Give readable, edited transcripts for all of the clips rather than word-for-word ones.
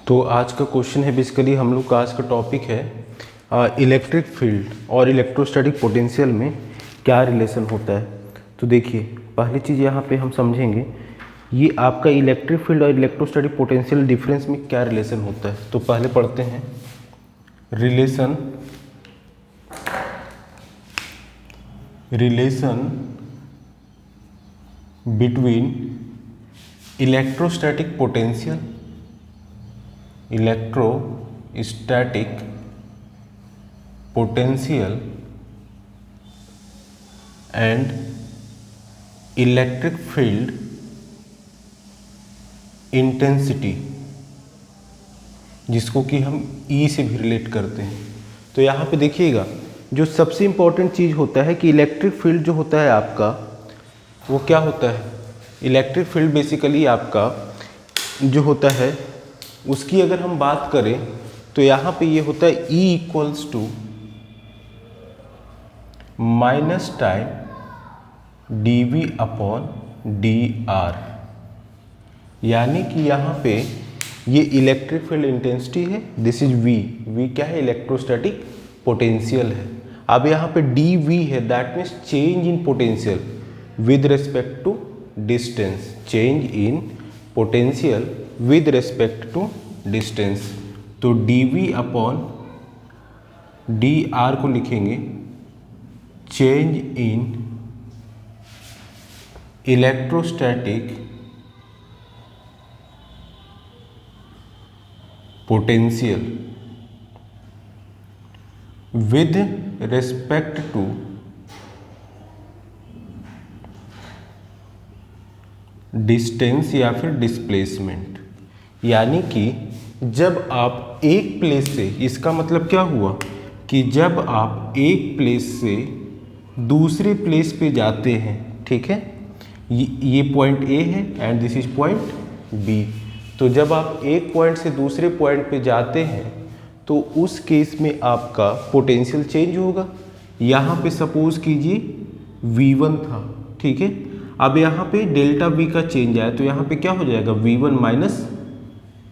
तो आज का क्वेश्चन है बेसिकली हम लोग का आज का टॉपिक है इलेक्ट्रिक फील्ड और इलेक्ट्रोस्टैटिक पोटेंशियल में क्या रिलेशन होता है। तो देखिए पहली चीज़ यहाँ पे हम समझेंगे ये आपका इलेक्ट्रिक फील्ड और इलेक्ट्रोस्टैटिक पोटेंशियल डिफरेंस में क्या रिलेशन होता है। तो पहले पढ़ते हैं relation between electrostatic potential and electric field intensity, जिसको कि हम E से भी रिलेट करते हैं। तो यहाँ पे देखिएगा जो सबसे इम्पोर्टेंट चीज़ होता है कि इलेक्ट्रिक फील्ड जो होता है आपका वो क्या होता है। इलेक्ट्रिक फील्ड बेसिकली आपका जो होता है उसकी अगर हम बात करें तो यहाँ पे ये होता है E equals to minus time dV upon dr, यानी कि यहाँ पे ये इलेक्ट्रिक फील्ड इंटेंसिटी है, दिस इज V क्या है, इलेक्ट्रोस्टैटिक पोटेंशियल है। अब यहाँ पे dV है, that means change in potential with respect to distance, change in potential with respect to distance. तो dV अपॉन dr को लिखेंगे change in electrostatic potential with respect to distance या फिर डिस्प्लेसमेंट। यानी कि जब आप एक प्लेस से, इसका मतलब क्या हुआ कि जब आप एक प्लेस से दूसरे प्लेस पे जाते हैं, ठीक है, ये पॉइंट A है and this is point B। तो जब आप एक पॉइंट से दूसरे पॉइंट पे जाते हैं तो उस केस में आपका पोटेंशियल चेंज होगा। यहाँ पे सपोज कीजिए V1 था, ठीक है, अब यहाँ पे डेल्टा V का चेंज आया तो यहाँ पे क्या हो जाएगा V1 minus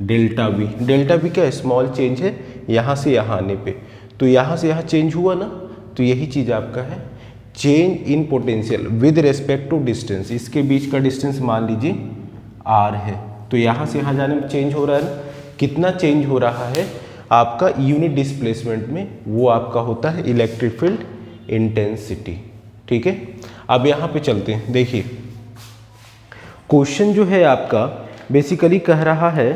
delta V। Delta V क्या स्मॉल चेंज है यहाँ से यहाँ आने पे, तो यहाँ से यहाँ चेंज हुआ ना, तो यही चीज़ आपका है change in potential with respect to distance. इसके बीच का डिस्टेंस मान लीजिए R है, तो यहाँ से यहाँ जाने में चेंज हो रहा है ना, कितना चेंज हो रहा है आपका यूनिट डिस्प्लेसमेंट में, वो आपका होता है इलेक्ट्रिक फील्ड इंटेंसिटी। ठीक है, अब यहाँ पे चलते हैं। देखिए क्वेश्चन जो है आपका बेसिकली कह रहा है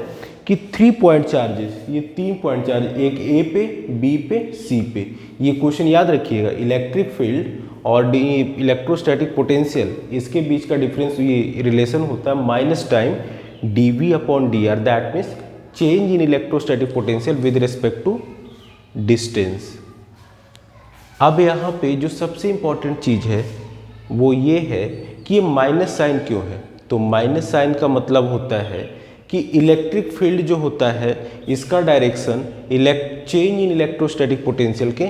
कि 3 पॉइंट चार्जेस, ये 3 पॉइंट चार्ज, एक A पे, B पे, C पे। ये क्वेश्चन याद रखिएगा, इलेक्ट्रिक फील्ड और इलेक्ट्रोस्टैटिक पोटेंशियल, इसके बीच का डिफरेंस, ये रिलेशन होता है minus time dV upon dr, that means change in electrostatic potential with respect to distance. अब यहाँ पे जो सबसे इंपॉर्टेंट चीज़ है वो ये है कि ये माइनस साइन क्यों है। तो माइनस साइन का मतलब होता है कि इलेक्ट्रिक फील्ड जो होता है इसका direction change in electrostatic potential के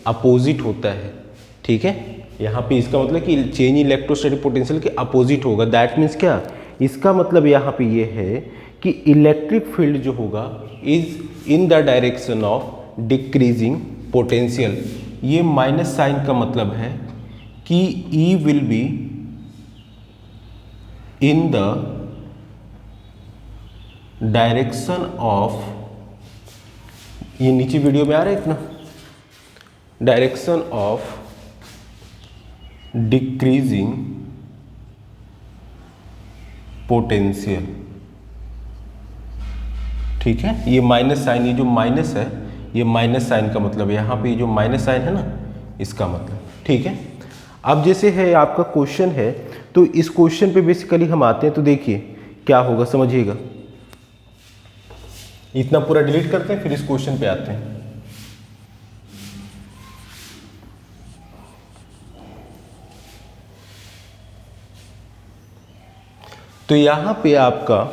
अपोजिट होता है। ठीक है, यहाँ पे इसका मतलब कि चेंज इन इलेक्ट्रोस्टैटिक पोटेंशियल के अपोजिट होगा। दैट मीन्स क्या, इसका मतलब यहाँ पे ये है कि इलेक्ट्रिक फील्ड जो होगा is in the direction of decreasing potential. ये माइनस साइन का मतलब है कि E will be in the direction of, ये नीचे वीडियो में आ रहा है इतना, डायरेक्शन ऑफ डिक्रीजिंग पोटेंशियल। ठीक है, ये माइनस साइन, ये जो माइनस है ये माइनस साइन का मतलब, यहाँ पे जो माइनस साइन है ना इसका मतलब। ठीक है, अब जैसे है आपका क्वेश्चन है तो इस क्वेश्चन पे बेसिकली हम आते हैं। तो देखिए क्या होगा, समझिएगा, इतना पूरा डिलीट करते हैं फिर इस क्वेश्चन पे आते हैं। तो यहाँ पे आपका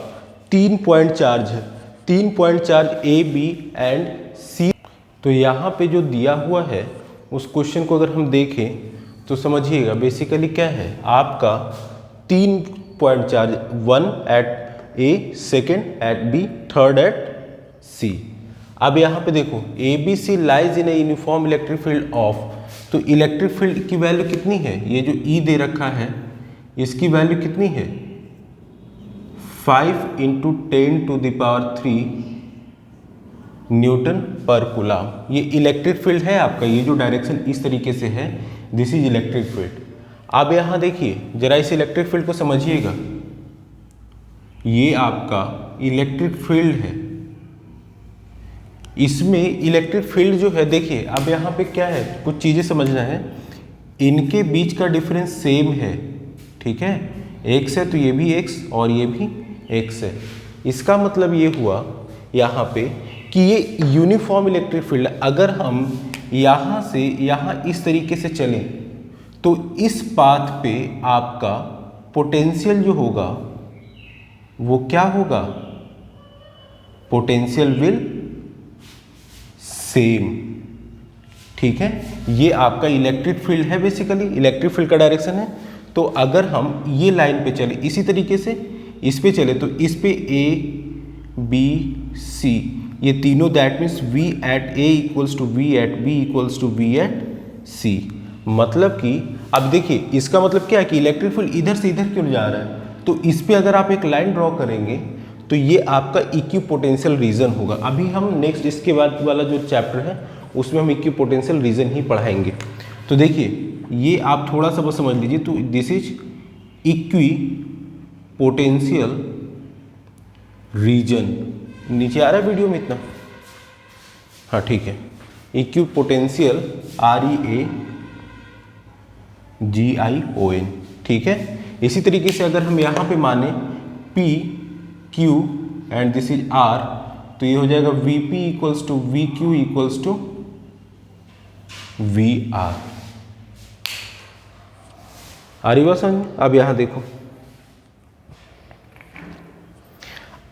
3 पॉइंट चार्ज है, 3 point charge A, B and C। तो यहाँ पे जो दिया हुआ है उस क्वेश्चन को अगर हम देखें तो समझिएगा बेसिकली क्या है आपका 3 point charge, 1 at A, second at B, third at C. अब यहाँ पे देखो A B C lies in a uniform electric field of, तो इलेक्ट्रिक फील्ड की वैल्यू कितनी है, ये जो ई दे रखा है इसकी वैल्यू कितनी है 5 × 10⁻³ न्यूटन पर कूलम। ये इलेक्ट्रिक फील्ड है आपका, ये जो डायरेक्शन इस तरीके से है, दिस इज इलेक्ट्रिक फील्ड। अब यहाँ देखिए जरा इस इलेक्ट्रिक फील्ड को समझिएगा, ये आपका इलेक्ट्रिक फील्ड है, इसमें इलेक्ट्रिक फील्ड जो है देखिए, अब यहाँ पे क्या है कुछ चीज़ें समझना है, इनके बीच का डिफरेंस सेम है, ठीक है, x है तो ये भी x और ये भी x है। इसका मतलब ये हुआ यहाँ पे कि ये यूनिफॉर्म इलेक्ट्रिक फील्ड, अगर हम यहाँ से यहाँ इस तरीके से चलें तो इस पाथ पे आपका पोटेंशियल जो होगा वो क्या होगा, पोटेंशियल विल सेम, ठीक है। ये आपका इलेक्ट्रिक फील्ड है, बेसिकली इलेक्ट्रिक फील्ड का डायरेक्शन है। तो अगर हम ये लाइन पे चले इसी तरीके से इस पे चले तो इस पे ए बी सी ये तीनों, that means V at A equals to V at B equals to V at C. मतलब कि अब देखिए इसका मतलब क्या है कि इलेक्ट्रिक फील्ड इधर से इधर क्यों जा रहा है, तो इस पे अगर आप एक लाइन ड्रॉ करेंगे तो ये आपका इक्विपोटेंशियल रीजन होगा। अभी हम नेक्स्ट इसके बाद वाला जो चैप्टर है उसमें हम इक्विपोटेंशियल रीजन ही पढ़ाएंगे। तो देखिए ये आप थोड़ा सा बस समझ लीजिए, तो दिस इज इक्विपोटेंशियल रीजन। नीचे आ रहा है वीडियो में इतना, हाँ ठीक है, इक्विपोटेंशियल REAGION, ठीक है। इसी तरीके से अगर हम यहाँ पे माने P Q and this is R, तो ये हो जाएगा VP equals to VQ equals to VR। आ रही बात समझ? अब यहाँ देखो,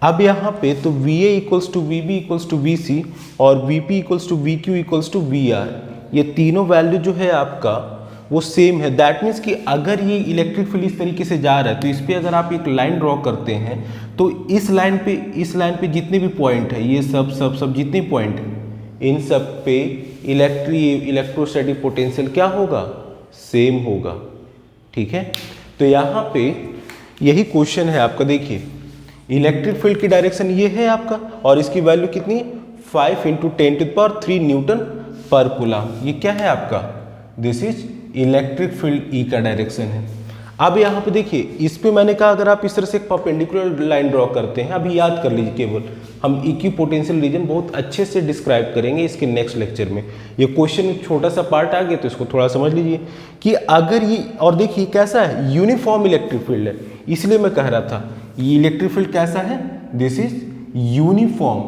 अब यहाँ पे तो VA equals to VB equals to VC और VP equals to VQ equals to VR, ये तीनों वैल्यू जो है आपका वो सेम है। दैट मीन्स कि अगर ये इलेक्ट्रिक फील्ड इस तरीके से जा रहा है तो इस पर अगर आप एक लाइन ड्रॉ करते हैं तो इस लाइन पे जितने भी पॉइंट है, ये सब जितने पॉइंट हैं, इन सब पे इलेक्ट्रोस्टैटिक पोटेंशियल क्या होगा, सेम होगा, ठीक है। तो यहाँ पे यही क्वेश्चन है आपका। देखिए इलेक्ट्रिक फील्ड की डायरेक्शन ये है आपका और इसकी वैल्यू कितनी, 5 × 10⁻³ न्यूटन पर कूलम। ये क्या है आपका, this is electric field E का डायरेक्शन है। अब यहाँ पे देखिए इस पे मैंने कहा अगर आप इस तरह से एक परपेंडिकुलर लाइन ड्रॉ करते हैं, अभी याद कर लीजिए केवल, हम इक्विपोटेंशियल रीजन बहुत अच्छे से डिस्क्राइब करेंगे इसके नेक्स्ट लेक्चर में। ये क्वेश्चन छोटा सा पार्ट आ गया तो इसको थोड़ा समझ लीजिए कि अगर ये, और देखिए कैसा है, यूनिफॉर्म इलेक्ट्रिक फील्ड है, इसलिए मैं कह रहा था ये इलेक्ट्रिक फील्ड कैसा है, दिस इज यूनिफॉर्म।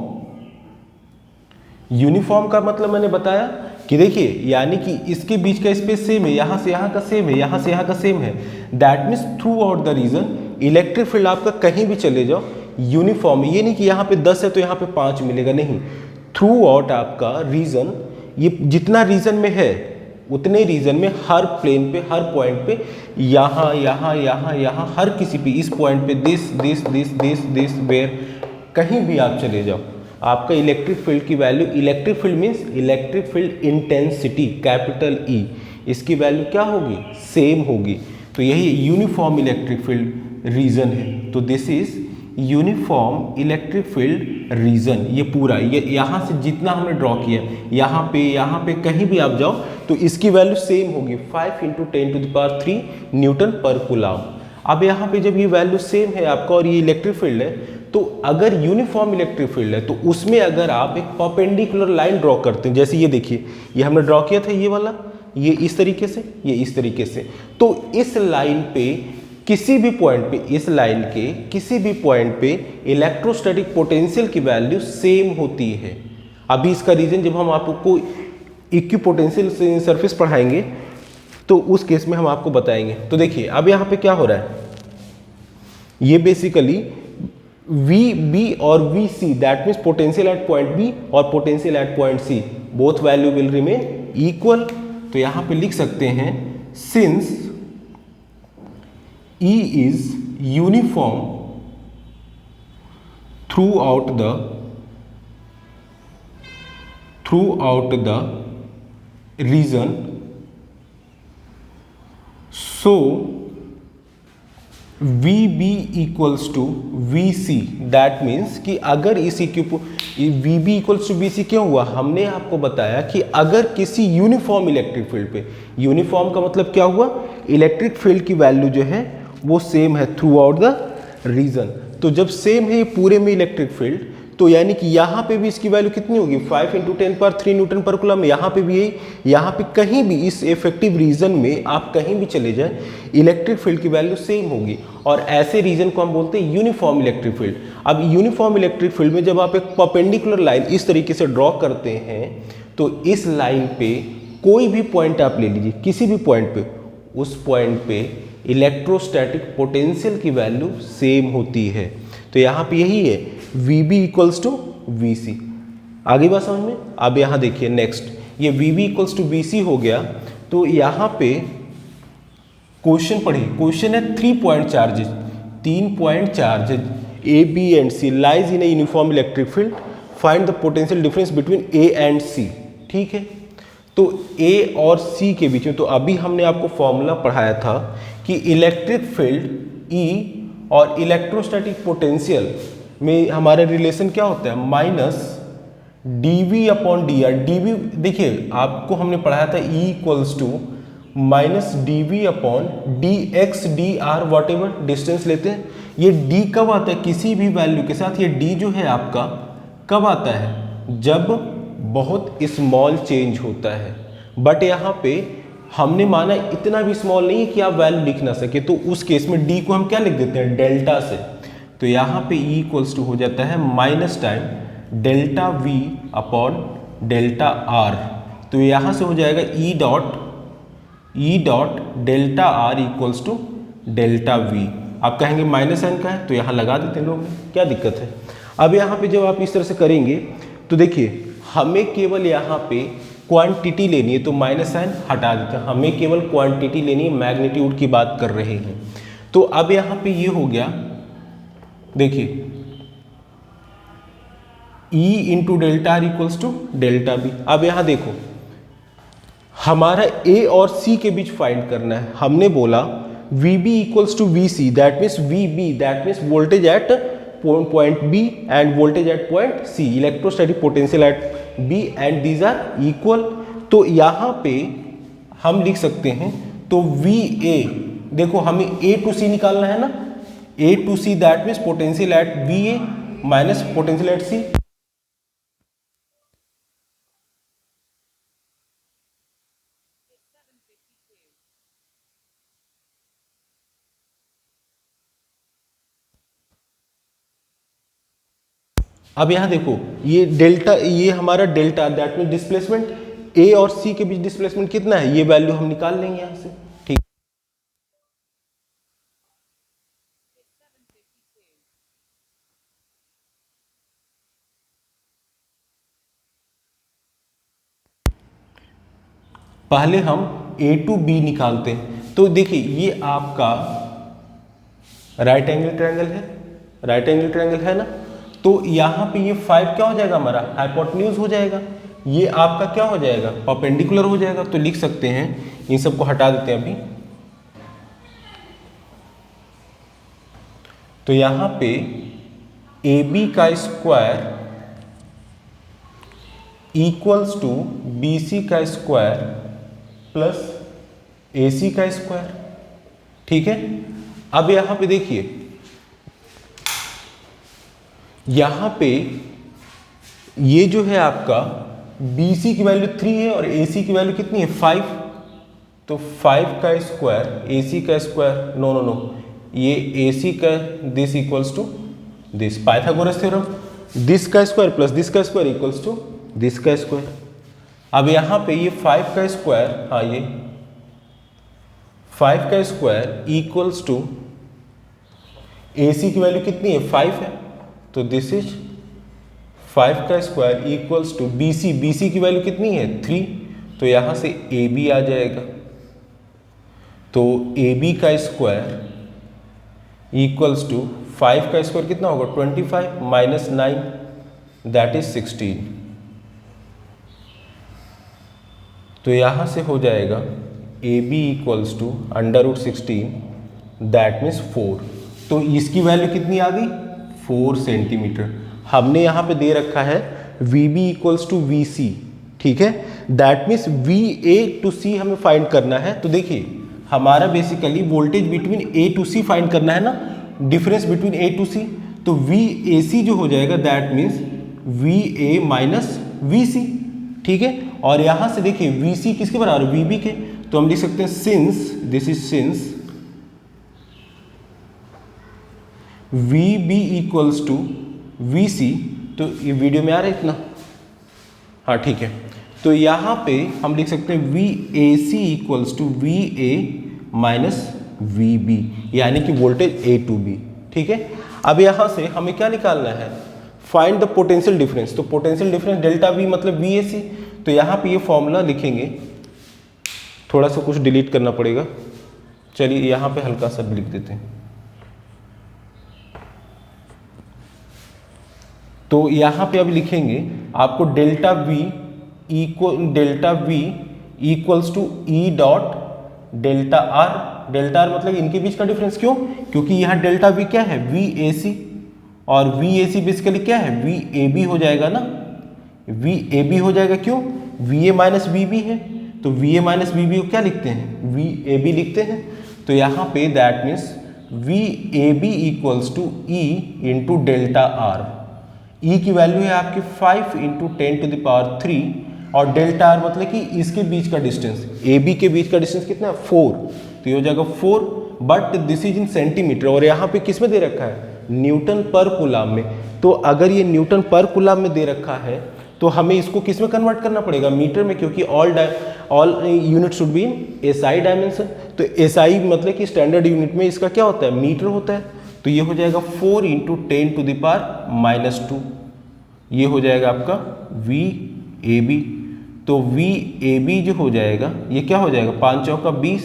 यूनिफॉर्म का मतलब मैंने बताया कि देखिए यानी कि इसके बीच का स्पेस सेम है, यहाँ से यहाँ का सेम है, यहाँ से यहाँ का सेम है। That means throughout the region electric field आपका कहीं भी चले जाओ यूनिफॉर्म, ये नहीं कि यहाँ पे 10 है तो यहाँ पे 5 मिलेगा, नहीं, थ्रू आउट आपका रीजन, ये जितना रीजन में है उतने रीजन में हर प्लेन पे, हर पॉइंट पे, यहाँ यहाँ यहाँ यहाँ हर किसी पे, इस पॉइंट पे दिस वेयर, कहीं भी आप चले जाओ आपका इलेक्ट्रिक फील्ड की value, electric field means electric field intensity capital E, इसकी वैल्यू क्या होगी, सेम होगी। तो यही यूनिफॉर्म इलेक्ट्रिक फील्ड रीजन है। तो this is uniform electric field region. ये पूरा ये यहाँ से जितना हमने ड्रॉ किया, यहाँ पे कहीं भी आप जाओ तो इसकी वैल्यू सेम होगी, 5 × 10⁻³ न्यूटन पर कूलम। अब यहाँ पे जब ये वैल्यू सेम है आपका और ये इलेक्ट्रिक फील्ड है, तो अगर यूनिफॉर्म इलेक्ट्रिक फील्ड है तो उसमें अगर आप एक परपेंडिकुलर लाइन ड्रॉ करते हैं, जैसे ये देखिए ये हमने ड्रॉ किया था, ये वाला, ये इस तरीके से, ये इस तरीके से, तो इस लाइन पे किसी भी पॉइंट पे, इस लाइन के किसी भी पॉइंट पे इलेक्ट्रोस्टैटिक पोटेंशियल की वैल्यू सेम होती है। अभी इसका रीजन जब हम आपको इक्विपोटेंशियल सरफेस पढ़ाएंगे तो उस केस में हम आपको बताएंगे। तो देखिए अब यहाँ पे क्या हो रहा है, ये बेसिकली VB और VC, that means potential at point B और potential at point C, both value will remain equal. तो यहाँ पे लिख सकते हैं since E is uniform throughout the throughout the region, so VB equals to VC। That means कि अगर इस VB इक्वल्स टू VC क्यों हुआ, हमने आपको बताया कि अगर किसी यूनिफॉर्म इलेक्ट्रिक फील्ड पे, यूनिफॉर्म का मतलब क्या हुआ, इलेक्ट्रिक फील्ड की वैल्यू जो है वो सेम है थ्रू आउट द रीजन। तो जब सेम है पूरे में इलेक्ट्रिक फील्ड, तो यानी कि यहाँ पे भी इसकी वैल्यू कितनी होगी 5 × 10³ न्यूटन पर कूलम। यहाँ पे भी यही, यहाँ पे कहीं भी इस इफेक्टिव रीजन में आप कहीं भी चले जाए, इलेक्ट्रिक फील्ड की वैल्यू सेम होगी। और ऐसे रीजन को हम बोलते हैं यूनिफॉर्म इलेक्ट्रिक फील्ड। अब यूनिफॉर्म इलेक्ट्रिक फील्ड में जब आप एक परपेंडिकुलर लाइन इस तरीके से ड्रॉ करते हैं, तो इस लाइन पे कोई भी पॉइंट आप ले लीजिए, किसी भी पॉइंट पे, उस पॉइंट पे इलेक्ट्रोस्टैटिक पोटेंशियल की वैल्यू सेम होती है। तो यहाँ पे यही है VB इक्वल्स टू VC। आगे बात समझ में। अब यहाँ देखिए नेक्स्ट, ये VB इक्वल्स टू VC हो गया। तो यहाँ पे क्वेश्चन पढ़िए, क्वेश्चन है 3 point charges, 3 point charges A, B and C lies in a uniform electric field, find the potential difference between A and C। ठीक है, तो A और C के बीच में, तो अभी हमने आपको फॉर्मूला पढ़ाया था कि इलेक्ट्रिक फील्ड E और इलेक्ट्रोस्टैटिक पोटेंशियल में हमारा रिलेशन क्या होता है, -dV/dr। dV देखिए आपको हमने पढ़ाया था E equals to -dV/dx/dr, whatever distance लेते हैं। ये D कब आता है किसी भी वैल्यू के साथ, ये D जो है आपका कब आता है, जब बहुत स्मॉल चेंज होता है। बट यहाँ पे हमने माना इतना भी स्मॉल नहीं है कि आप वैल्यू लिख ना सके, तो उस केस में D को हम क्या लिख देते हैं, डेल्टा से। तो यहाँ पे E इक्वल्स टू हो जाता है माइनस टाइम ΔV/ΔR। तो यहाँ से हो जाएगा E dot delta R equals to ΔV। आप कहेंगे माइनस साइन का है, तो यहाँ लगा देते हैं लोग, क्या दिक्कत है। अब यहाँ पे जब आप इस तरह से करेंगे तो देखिए हमें केवल यहाँ पे क्वांटिटी लेनी है, तो माइनस साइन हटा देते हैं, हमें केवल क्वांटिटी लेनी है, मैग्नीट्यूड की बात कर रहे हैं। तो अब यहाँ पे ये हो गया, देखिए E into delta R equals to delta B। अब यहाँ देखो हमारा A और C के बीच फाइंड करना है। हमने बोला VB equals to VC, that means VB that means voltage at point B and voltage at point C, electrostatic potential at B and these are equal. तो यहाँ पे हम लिख सकते हैं, तो VA, देखो हमें A टू C निकालना है ना, A to C that means potential at VA minus potential at C। अब यहाँ देखो ये डेल्टा, ये हमारा delta that mean displacement, A और C के बीच डिस्प्लेसमेंट कितना है, ये वैल्यू हम निकाल लेंगे यहाँ से। ठीक, पहले हम A टू B निकालते हैं। तो देखिए ये आपका राइट एंगल ट्रायंगल है ना, तो यहाँ पे ये 5 क्या हो जाएगा, हमारा हाइपोटेन्यूज हो जाएगा, ये आपका क्या हो जाएगा, परपेंडिकुलर हो जाएगा। तो लिख सकते हैं, इन सबको हटा देते हैं अभी। तो यहाँ पे AB का स्क्वायर इक्वल्स टू BC का स्क्वायर प्लस AC का स्क्वायर। ठीक है, अब यहाँ पे देखिए, यहाँ पे ये जो है आपका BC की वैल्यू 3 है और AC की वैल्यू कितनी है 5, तो 5 का स्क्वायर AC का स्क्वायर, नो ये AC का this equals to this, Pythagoras theorem, this का स्क्वायर प्लस दिस का स्क्वायर इक्वल्स टू दिस का स्क्वायर। अब यहाँ पे ये 5 का स्क्वायर, हाँ ये 5 का स्क्वायर इक्वल्स टू AC की वैल्यू कितनी है 5 है, तो दिस इज 5 का स्क्वायर इक्वल्स टू BC की वैल्यू कितनी है 3, तो यहाँ से AB आ जाएगा। तो AB का स्क्वायर इक्वल्स टू 5 का स्क्वायर कितना होगा 25 माइनस 9 दैट इज 16। तो यहाँ से हो जाएगा ए बी इक्वल्स टू √16, दैट मीन्स 4। तो इसकी वैल्यू कितनी आ गई? 4 सेंटीमीटर। हमने यहाँ पे दे रखा है V B equals to V C, ठीक है, that means V A to C हमें फाइंड करना है। तो देखिए हमारा basically voltage between A to C find करना है ना, difference between A to C. तो वी ए सी जो हो जाएगा that means V A minus V C, ठीक है। और यहाँ से देखिए वी सी किसके बराबर? वी बी के। तो हम लिख सकते हैं since this is since V B equals to V C. तो ये वीडियो में आ रहा है इतना? हाँ ठीक है। तो यहाँ पे हम लिख सकते हैं V A C equals to V A minus V B, यानी कि वोल्टेज ए टू बी, ठीक है। अब यहाँ से हमें क्या निकालना है? Find the potential difference. तो पोटेंशियल डिफरेंस डेल्टा वी मतलब वी ए सी। तो यहाँ पे ये फॉर्मूला लिखेंगे, थोड़ा सा कुछ डिलीट करना पड़ेगा, चलिए यहाँ पे हल्का सा लिख देते हैं। तो यहाँ पे अब लिखेंगे आपको delta V equals to E dot delta R. Delta R मतलब इनके बीच का डिफरेंस। क्यों? क्योंकि यहाँ डेल्टा वी क्या है? वी ए सी, और वी ए सी बेसिकली क्या है? वी ए बी हो जाएगा ना, वी ए बी हो जाएगा। क्यों? V A minus V B है, तो V A minus V B को क्या लिखते हैं? वी ए बी लिखते हैं। तो यहाँ पे that means V A B equals to E into delta R. E की वैल्यू है आपकी 5 इंटू 10⁻3, और डेल्टा आर मतलब कि इसके बीच का डिस्टेंस, ए बी के बीच का डिस्टेंस कितना है? 4। तो ये हो जाएगा 4, but this is in centimetre, और यहाँ पे किस में दे रखा है? न्यूटन पर कूलाम में। तो अगर ये न्यूटन पर कूलाम में दे रखा है तो हमें इसको किस में कन्वर्ट करना पड़ेगा? मीटर में, क्योंकि all unit should be in SI dimension. तो एसआई मतलब कि स्टैंडर्ड यूनिट में इसका क्या होता है? मीटर होता है। तो ये हो जाएगा 4 इंटू 10⁻²। ये हो जाएगा आपका वी ए बी। तो वी ए बी जो हो जाएगा ये क्या हो जाएगा? 5 चौका 20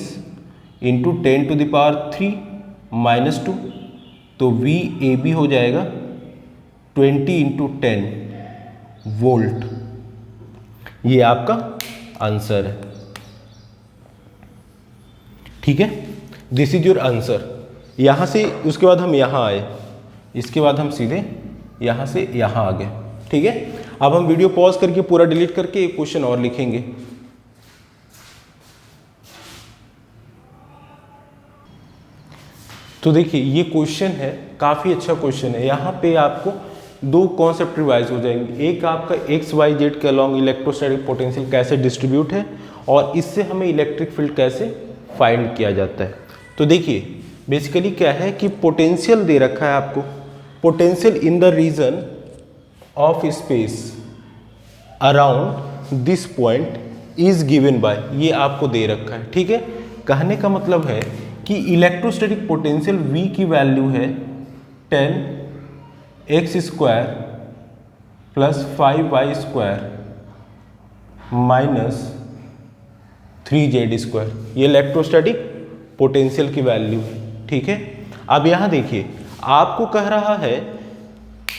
इंटू 10⁻3 - 2। तो वी ए बी हो जाएगा 20 इंटू 10 वोल्ट। ये आपका आंसर है, ठीक है। This is your answer. यहाँ से उसके बाद हम यहाँ आए, इसके बाद हम सीधे यहाँ से यहाँ आ गए, ठीक है। अब हम वीडियो पॉज करके पूरा डिलीट करके एक क्वेश्चन और लिखेंगे। तो देखिए ये क्वेश्चन है, काफ़ी अच्छा क्वेश्चन है। यहाँ पे आपको दो कॉन्सेप्ट रिवाइज हो जाएंगे। एक आपका एक्स वाई जेड के अलॉन्ग इलेक्ट्रोस्टैटिक पोटेंशियल कैसे डिस्ट्रीब्यूट है, और इससे हमें इलेक्ट्रिक फील्ड कैसे फाइंड किया जाता है। तो देखिए बेसिकली क्या है कि पोटेंशियल दे रखा है आपको, potential in the region of space around this point is given by, ये आपको दे रखा है, ठीक है। कहने का मतलब है कि इलेक्ट्रोस्टैटिक पोटेंशियल V की वैल्यू है 10x² + 5y² - 3z²। ये इलेक्ट्रोस्टैटिक पोटेंशियल की वैल्यू है, ठीक है। अब यहाँ देखिए आपको कह रहा है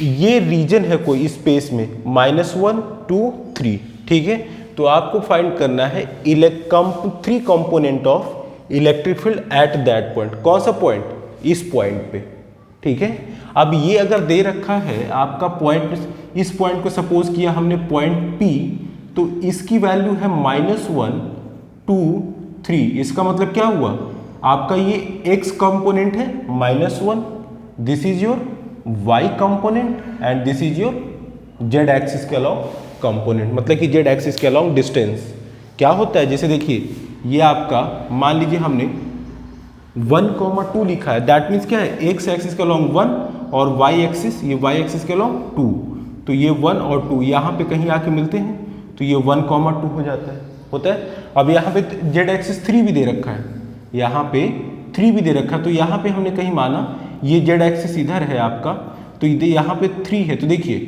ये रीजन है कोई स्पेस में -1 2 3, ठीक है। तो आपको फाइंड करना है 3 component of electric field at that point. कौन सा पॉइंट? इस पॉइंट पे, ठीक है। अब ये अगर दे रखा है आपका पॉइंट, इस पॉइंट को सपोज किया हमने पॉइंट P, तो इसकी वैल्यू है -1 2 3। इसका मतलब क्या हुआ? आपका ये x कंपोनेंट है -1, this is your y component, and this is your z axis के अलॉन्ग कंपोनेंट, मतलब कि z एक्सिस के अलॉन्ग डिस्टेंस। क्या होता है, जैसे देखिए ये आपका मान लीजिए हमने 1,2 लिखा है, दैट मीन्स क्या है? x एक्सिस के अलॉन्ग 1 और y एक्सिस, ये y एक्सिस के अलॉन्ग 2। तो ये 1 और 2 यहाँ पे कहीं आके मिलते हैं, तो ये 1,2 हो जाता है, होता है। अब यहाँ पे z एक्सिस 3 भी दे रखा है, यहाँ पे 3 भी दे रखा है, तो यहाँ पे हमने कहीं माना ये z एक्सिस इधर है आपका, तो यहाँ पे 3 है। तो देखिए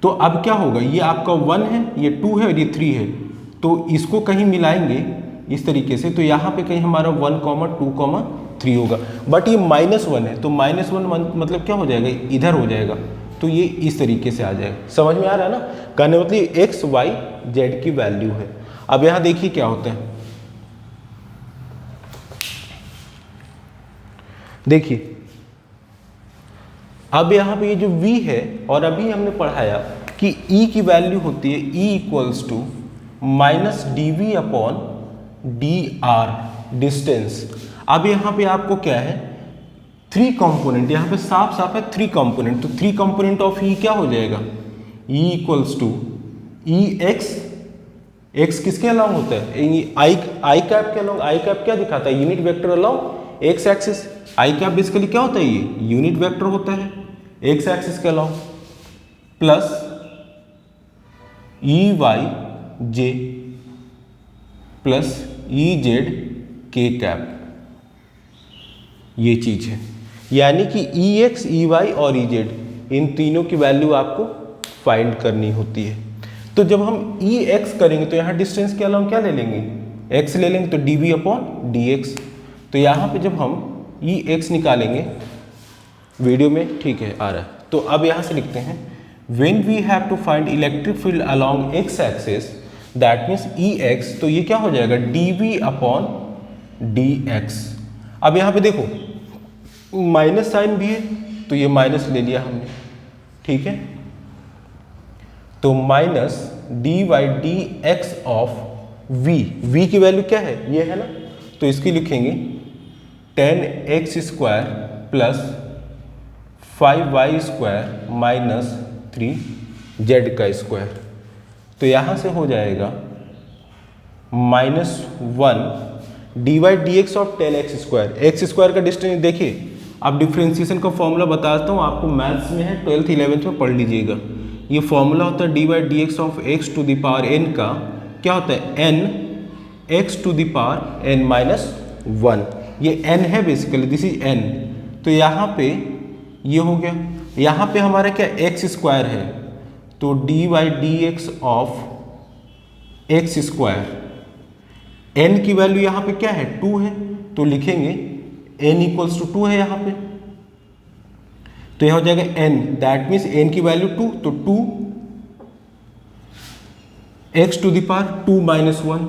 तो अब क्या होगा, ये आपका 1 है, ये 2 है और ये 3 है, तो इसको कहीं मिलाएंगे इस तरीके से, तो यहाँ पे कहीं हमारा 1, 2, 3 होगा। बट ये -1 है, तो -1 मतलब क्या हो जाएगा? इधर हो जाएगा, तो ये इस तरीके से आ जाएगा। समझ में आ रहा है ना, कहने मतलब एक्स वाई जेड की वैल्यू है। अब यहां देखिए क्या होता है, देखिए अब यहाँ पे ये जो v है, और अभी हमने पढ़ाया कि e की वैल्यू होती है e equals to minus D we upon D R distance. अब यहाँ पे आपको क्या है, 3 कंपोनेंट, यहाँ पे साफ साफ है 3 कंपोनेंट, तो 3 कंपोनेंट ऑफ e क्या हो जाएगा, e equals to E X, X किसके अलाउंग होता है, आई कैप के अलाउंग। आई कैप क्या दिखाता है, unit vector along X axis. I cap basically क्या होता है, ये यूनिट वेक्टर होता है एक्स एक्सिस के along, plus E Y J plus E Z के कैप, ये चीज है। यानी कि ई एक्स, ई वाई और ई जेड, इन तीनों की वैल्यू आपको फाइंड करनी होती है। तो जब हम ई एक्स करेंगे तो यहाँ डिस्टेंस के अलाउंग क्या ले लेंगे, एक्स ले लेंगे, तो D we upon D X. तो यहाँ पे जब हम ई एक्स निकालेंगे, वीडियो में ठीक है आ रहा है, तो अब यहाँ से लिखते हैं when we have to find electric field along X axis that means E X, तो ये क्या हो जाएगा, D we upon D X. अब यहाँ पे देखो माइनस साइन भी है, तो ये माइनस ले लिया हमने, ठीक है। तो minus D Y D x of V की वैल्यू क्या है, ये है ना, तो इसकी लिखेंगे 10x square plus 5y square minus 3z का स्क्वायर। तो यहाँ से हो जाएगा -1 D Y D x of 10x square. X square का डिस्टेंस देखिए, अब डिफ्रेंसिएशन का फॉर्मूला बताता हूँ आपको, मैथ्स में है 12th 11th में पढ़ लीजिएगा। ये फॉर्मूला होता है D Y D x of X to the power n का क्या होता है, n x to the power n minus 1, ये n है बेसिकली, दिस इज n। तो यहाँ पे ये हो गया, यहाँ पे हमारा क्या एक्स स्क्वायर है, तो D Y D x of X square, n की वैल्यू यहाँ पे क्या है 2 है, तो लिखेंगे n इक्वल्स टू 2 है यहाँ पे, तो यह हो जाएगा n, दैट मीन्स n की वैल्यू 2, तो 2 x to the power 2 minus 1,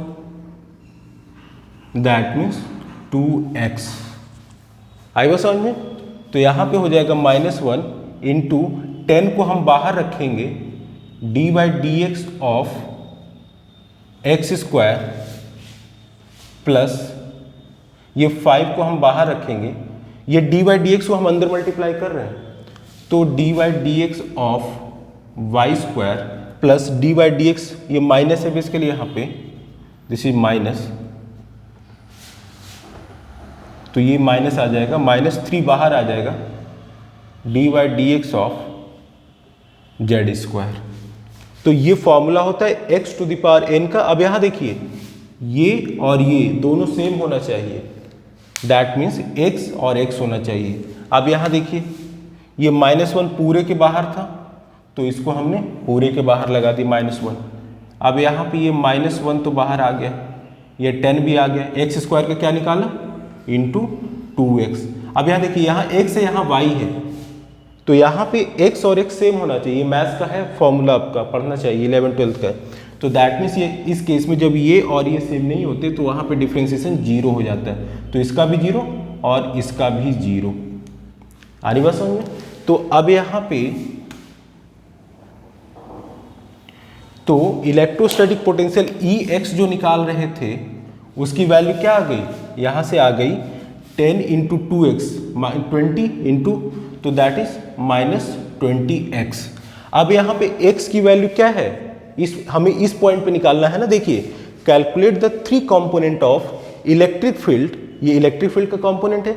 that means 2x। आई बस समझ में, तो यहाँ पे हो जाएगा -1 इंटू 10 को हम बाहर रखेंगे, D by d x of X square plus ये 5 को हम बाहर रखेंगे, ये डी बाई डी एक्स को हम अंदर मल्टीप्लाई कर रहे हैं, तो d by d x of y square plus d by d x, ये माइनस है बेसिकली यहाँ पे, दिस इज माइनस, तो ये माइनस आ जाएगा, -3 बाहर आ जाएगा, d by d x of z square. तो ये फॉर्मूला होता है x to the power n का। अब यहाँ देखिए ये और ये दोनों सेम होना चाहिए, दैट मीन्स x और x होना चाहिए। अब यहाँ देखिए ये -1 पूरे के बाहर था, तो इसको हमने पूरे के बाहर लगा दी -1। अब यहाँ पे ये -1 तो बाहर आ गया, ये 10 भी आ गया, एक्स स्क्वायर का क्या निकाला इंटू 2x। अब यहाँ देखिए यहाँ x है, यहाँ y है, तो यहाँ पे x और x सेम होना चाहिए, मैथ्स का है फॉर्मूला, आपका पढ़ना चाहिए 11th 12th का। तो दैट मीन्स ये इस केस में जब ये और ये सेम नहीं होते तो वहाँ पे डिफ्रेंसिएशन 0 हो जाता है, तो इसका भी 0 और इसका भी 0। आ रही बात समझ में। तो अब यहाँ पे तो इलेक्ट्रोस्टैटिक पोटेंशियल Ex जो निकाल रहे थे उसकी वैल्यू क्या आ गई, यहाँ से आ गई 10 इंटू 2x 20 इंटू, तो दैट इज -20x। अब यहाँ पे x की वैल्यू क्या है, हमें इस पॉइंट पे निकालना है ना। देखिए calculate the 3 component of electric field, ये इलेक्ट्रिक फील्ड का कंपोनेंट है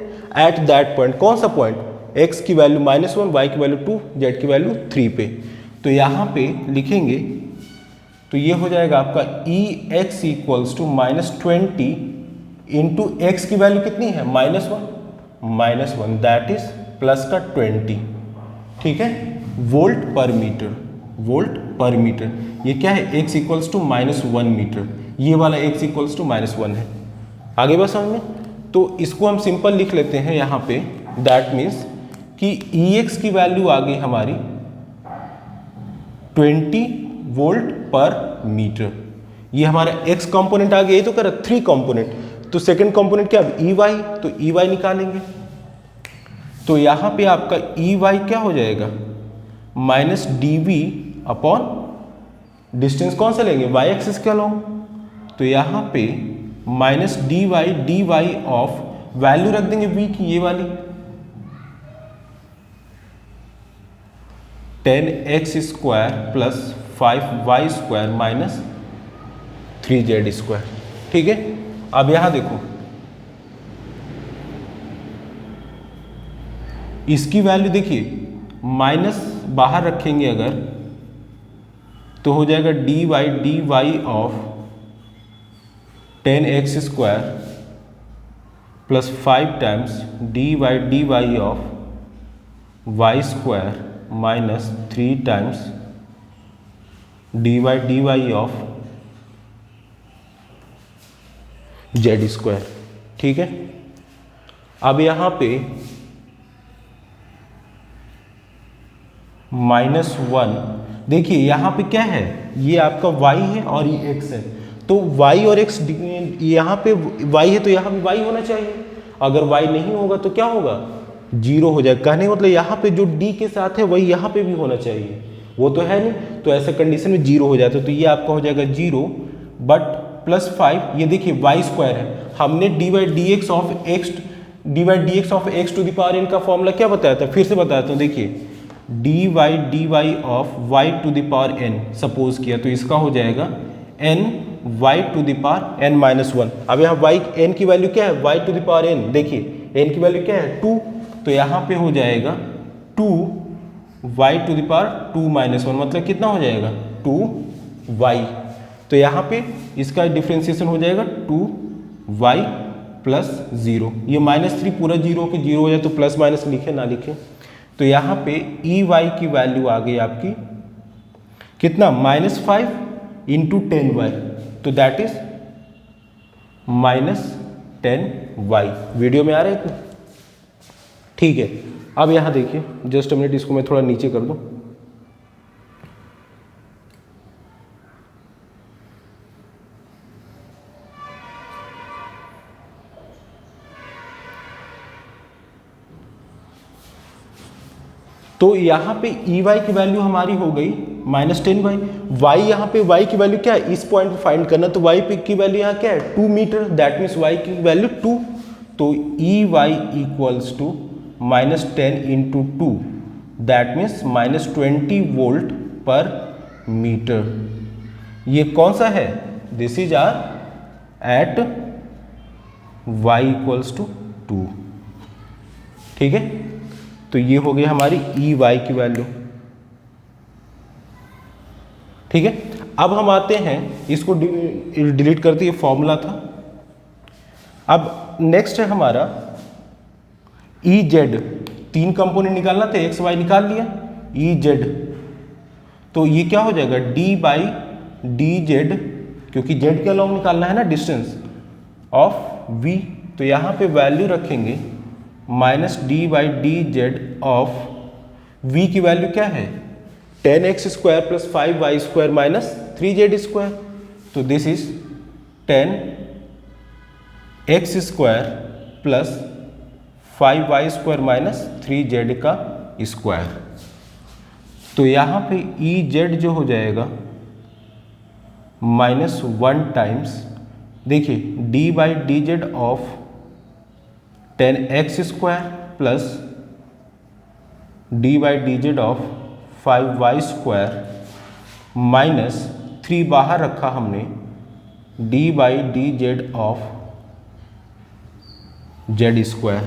एट दैट पॉइंट। कौन सा पॉइंट, x की वैल्यू -1, y की वैल्यू 2, z की वैल्यू 3 पे। तो यहाँ पे लिखेंगे तो ये हो जाएगा आपका Ex equals to -20 into x की वैल्यू कितनी है -1, दैट इज प्लस का 20, ठीक है, वोल्ट पर मीटर। ये क्या है, x इक्वल्स टू -1 मीटर, ये वाला x इक्वल्स टू -1 है। आगे बस समझ में, तो इसको हम सिंपल लिख लेते हैं यहाँ पे, दैट मीन्स कि Ex की वैल्यू आ गई हमारी 20 वोल्ट पर मीटर। ये हमारा x कंपोनेंट आ गया, ये तो कर 3 कंपोनेंट, तो सेकंड कंपोनेंट क्या ई वाई, तो ई वाई निकालेंगे। तो यहाँ पे आपका ई वाई क्या हो जाएगा, minus D we upon distance कौन सा लेंगे, वाई एक्सिस के अलॉन्ग। तो यहाँ पे minus D y of value रख देंगे v की, ये वाली 10x square plus 5y square minus 3z square. ठीक है, अब यहां देखो इसकी वैल्यू देखिए, माइनस बाहर रखेंगे अगर तो हो जाएगा dy of 10x square plus 5 times dy of y square minus 3 times dy of z square. ठीक है, अब यहां पे -1, देखिए यहां पे क्या है, ये आपका y है और ये x है, तो y और x यहाँ पे y है तो यहाँ भी y होना चाहिए। अगर y नहीं होगा तो क्या होगा, 0 हो जाएगा। कहने का मतलब यहाँ पे जो d के साथ है वही यहाँ पे भी होना चाहिए, वो तो है नहीं, तो ऐसे कंडीशन में 0 हो जाता है। तो ये आपका हो जाएगा 0 बट प्लस 5, ये देखिए y स्क्वायर है, हमने dy dx of x to the power n का फॉर्मूला क्या बताया था, फिर से बताता हूँ। देखिए dy of y to the power n suppose किया, तो इसका हो जाएगा n y to the power n minus 1। अब यहाँ y n की वैल्यू क्या है, y to the power n, देखिए n की वैल्यू क्या है 2, तो यहाँ पे हो जाएगा 2 y to the power 2 minus 1, मतलब कितना हो जाएगा 2y। तो यहाँ पे इसका डिफ्रेंसिएशन हो जाएगा 2y प्लस 0, ये -3 पूरा 0 के 0 हो जाए तो प्लस माइनस लिखे ना लिखे। तो यहाँ पे ई वाई की वैल्यू आ गई आपकी कितना, -5 इंटू 10y, तो दैट इज -10y। वीडियो में आ रहा है इतना, ठीक है। अब यहाँ देखिए, जस्ट मिनट, इसको मैं थोड़ा नीचे कर दूं। तो यहाँ पे ई वाई की वैल्यू हमारी हो गई -10y। y यहाँ पे y की वैल्यू क्या है, इस पॉइंट पे फाइंड करना, तो y पे की वैल्यू यहाँ क्या है 2 मीटर, दैट मीन्स y की वैल्यू 2। तो E y equals to -10 into 2, that means -20 volt per metre. ये कौन सा है, this is R at y equals to 2। ठीक है, तो ये हो गई हमारी ई वाई की वैल्यू। ठीक है, अब हम आते हैं, इसको डिलीट करते, ये फॉर्मूला था। अब नेक्स्ट है हमारा ई जेड, 3 कंपोनेंट निकालना था, एक्स वाई निकाल लिया, ई जेड, तो ये क्या हो जाएगा डी बाई डी जेड, क्योंकि जेड के अलॉन्ग निकालना है ना डिस्टेंस ऑफ वी, तो यहाँ पे वैल्यू रखेंगे minus D by D Z of v की वैल्यू क्या है 10x square plus 5y square minus 3z square, तो this is 10x square plus 5y square minus 3z का स्क्वायर। तो यहाँ पे ई जेड जो हो जाएगा -1 टाइम्स, देखिए D by D Z of 10x square plus d by D Z of 5y square minus 3 बाहर रखा हमने, D by D Z of z square.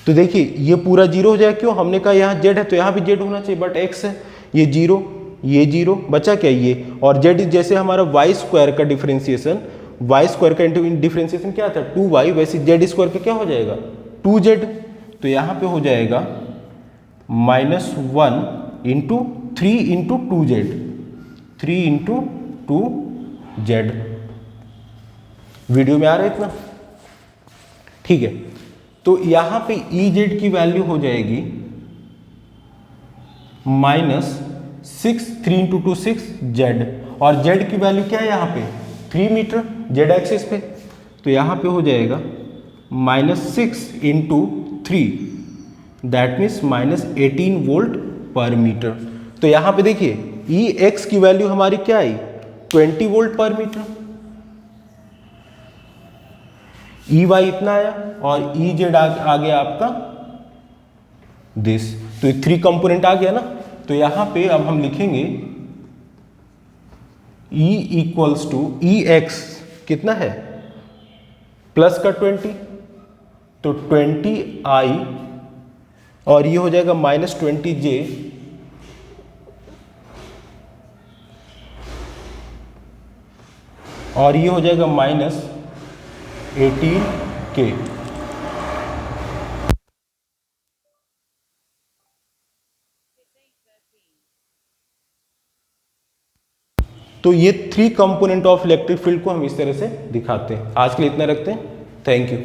तो देखिए ये पूरा 0 हो जाएगा, क्यों, हमने कहा यहाँ z है तो यहाँ भी z होना चाहिए, बट x है, ये 0, ये 0 बचा क्या ये, और z जैसे हमारा y स्क्वायर का डिफरेंशिएशन, y स्क्वायर का डिफरेंशिएशन क्या था 2y, वैसे z स्क्वायर का क्या हो जाएगा 2z। तो यहाँ पे हो जाएगा -1 into 3 into 2z, 3 into 2z। Video में आ रहा है इतना, ठीक है। तो यहाँ पे ई जेड की वैल्यू हो जाएगी 6 3 इंटू 2 6 जेड, और जेड की वैल्यू क्या है यहाँ पे 3 मीटर जेड एक्सिस पे, तो यहाँ पे हो जाएगा -6 into 3, that means -18 volt per metre. तो यहाँ पे देखिए ई एक्स की वैल्यू हमारी क्या आई 20 volt per metre, E Y इतना आया और ई जेड आ गया आपका दिस, तो 3 कंपोनेंट आ गया ना। तो यहां पे अब हम लिखेंगे E equals to E x कितना है प्लस का 20, तो 20i और ये हो जाएगा -20j, और ये हो जाएगा -18k। तो ये 3 कंपोनेंट ऑफ इलेक्ट्रिक फील्ड को हम इस तरह से दिखाते हैं। आज के लिए इतना रखते हैं, थैंक यू।